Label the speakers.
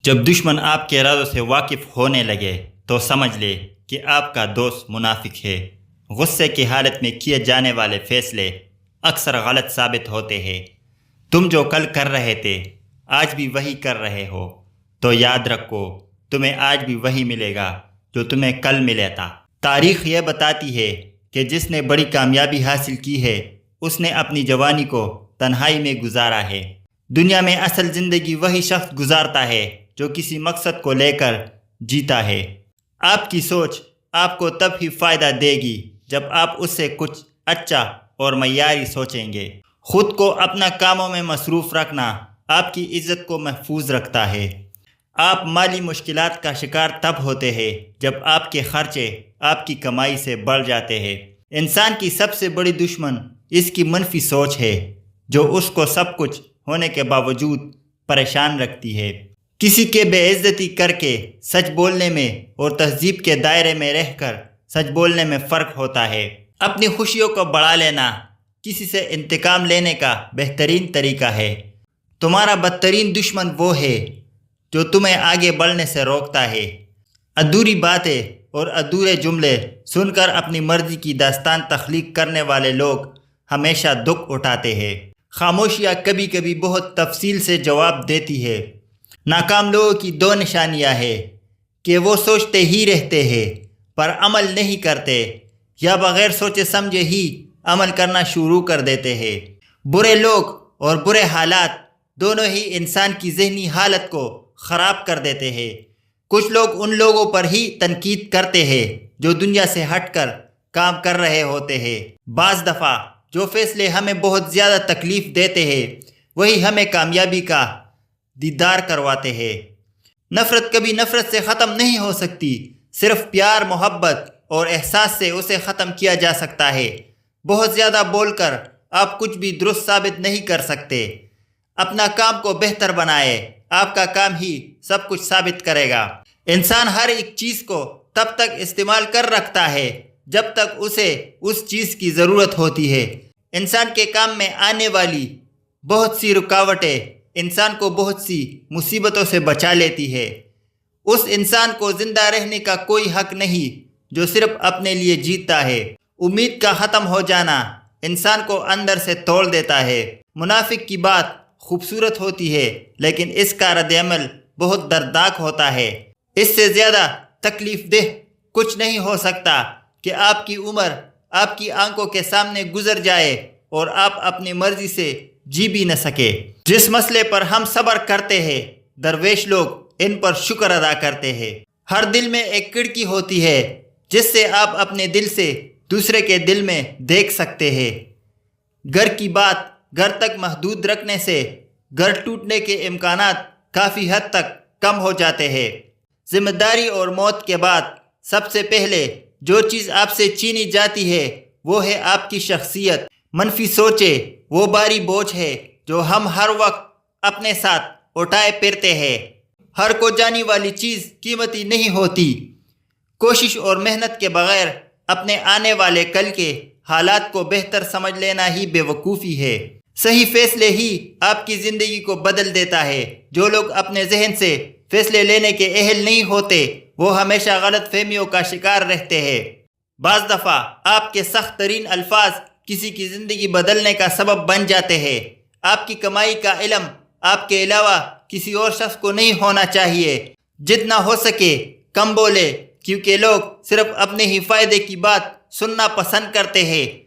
Speaker 1: جب دشمن آپ کے ارادوں سے واقف ہونے لگے تو سمجھ لے کہ آپ کا دوست منافق ہے۔ غصے کی حالت میں کیے جانے والے فیصلے اکثر غلط ثابت ہوتے ہیں۔ تم جو کل کر رہے تھے آج بھی وہی کر رہے ہو، تو یاد رکھو تمہیں آج بھی وہی ملے گا جو تمہیں کل ملا تھا۔ تاریخ یہ بتاتی ہے کہ جس نے بڑی کامیابی حاصل کی ہے اس نے اپنی جوانی کو تنہائی میں گزارا ہے۔ دنیا میں اصل زندگی وہی شخص گزارتا ہے جو کسی مقصد کو لے کر جیتا ہے۔ آپ کی سوچ آپ کو تب ہی فائدہ دے گی جب آپ اس سے کچھ اچھا اور معیاری سوچیں گے۔ خود کو اپنا کاموں میں مصروف رکھنا آپ کی عزت کو محفوظ رکھتا ہے۔ آپ مالی مشکلات کا شکار تب ہوتے ہیں جب آپ کے خرچے آپ کی کمائی سے بڑھ جاتے ہیں۔ انسان کی سب سے بڑی دشمن اس کی منفی سوچ ہے جو اس کو سب کچھ ہونے کے باوجود پریشان رکھتی ہے۔ کسی کے بے عزتی کر کے سچ بولنے میں اور تہذیب کے دائرے میں رہ کر سچ بولنے میں فرق ہوتا ہے۔ اپنی خوشیوں کو بڑھا لینا کسی سے انتقام لینے کا بہترین طریقہ ہے۔ تمہارا بدترین دشمن وہ ہے جو تمہیں آگے بڑھنے سے روکتا ہے۔ ادھوری باتیں اور ادھورے جملے سن کر اپنی مرضی کی داستان تخلیق کرنے والے لوگ ہمیشہ دکھ اٹھاتے ہیں۔ خاموشیاں کبھی کبھی بہت تفصیل سے جواب دیتی ہے۔ ناکام لوگوں کی دو نشانیاں ہیں کہ وہ سوچتے ہی رہتے ہیں پر عمل نہیں کرتے، یا بغیر سوچے سمجھے ہی عمل کرنا شروع کر دیتے ہیں۔ برے لوگ اور برے حالات دونوں ہی انسان کی ذہنی حالت کو خراب کر دیتے ہیں۔ کچھ لوگ ان لوگوں پر ہی تنقید کرتے ہیں جو دنیا سے ہٹ کر کام کر رہے ہوتے ہیں۔ بعض دفعہ جو فیصلے ہمیں بہت زیادہ تکلیف دیتے ہیں وہی ہمیں کامیابی کا دیدار کرواتے ہیں۔ نفرت کبھی نفرت سے ختم نہیں ہو سکتی، صرف پیار، محبت اور احساس سے اسے ختم کیا جا سکتا ہے۔ بہت زیادہ بول کر آپ کچھ بھی درست ثابت نہیں کر سکتے۔ اپنا کام کو بہتر بنائے، آپ کا کام ہی سب کچھ ثابت کرے گا۔ انسان ہر ایک چیز کو تب تک استعمال کر رکھتا ہے جب تک اسے اس چیز کی ضرورت ہوتی ہے۔ انسان کے کام میں آنے والی بہت سی رکاوٹیں انسان کو بہت سی مصیبتوں سے بچا لیتی ہے۔ اس انسان کو زندہ رہنے کا کوئی حق نہیں جو صرف اپنے لیے جیتا ہے۔ امید کا ختم ہو جانا انسان کو اندر سے توڑ دیتا ہے۔ منافق کی بات خوبصورت ہوتی ہے لیکن اس کا رد عمل بہت دردناک ہوتا ہے۔ اس سے زیادہ تکلیف دہ کچھ نہیں ہو سکتا کہ آپ کی عمر آپ کی آنکھوں کے سامنے گزر جائے اور آپ اپنی مرضی سے جی بھی نہ سکے۔ جس مسئلے پر ہم صبر کرتے ہیں درویش لوگ ان پر شکر ادا کرتے ہیں۔ ہر دل میں ایک کھڑکی ہوتی ہے جس سے آپ اپنے دل سے دوسرے کے دل میں دیکھ سکتے ہیں۔ گھر کی بات گھر تک محدود رکھنے سے گھر ٹوٹنے کے امکانات کافی حد تک کم ہو جاتے ہیں۔ ذمہ داری اور موت کے بعد سب سے پہلے جو چیز آپ سے چھینی جاتی ہے وہ ہے آپ کی شخصیت۔ منفی سوچیں وہ بھاری بوجھ ہے جو ہم ہر وقت اپنے ساتھ اٹھائے پھرتے ہیں۔ ہر کو جانے والی چیز قیمتی نہیں ہوتی۔ کوشش اور محنت کے بغیر اپنے آنے والے کل کے حالات کو بہتر سمجھ لینا ہی بے وقوفی ہے۔ صحیح فیصلے ہی آپ کی زندگی کو بدل دیتا ہے۔ جو لوگ اپنے ذہن سے فیصلے لینے کے اہل نہیں ہوتے وہ ہمیشہ غلط فہمیوں کا شکار رہتے ہیں۔ بعض دفعہ آپ کے سخت ترین الفاظ کسی کی زندگی بدلنے کا سبب بن جاتے ہیں۔ آپ کی کمائی کا علم آپ کے علاوہ کسی اور شخص کو نہیں ہونا چاہیے۔ جتنا ہو سکے کم بولے کیونکہ لوگ صرف اپنے ہی فائدے کی بات سننا پسند کرتے ہیں۔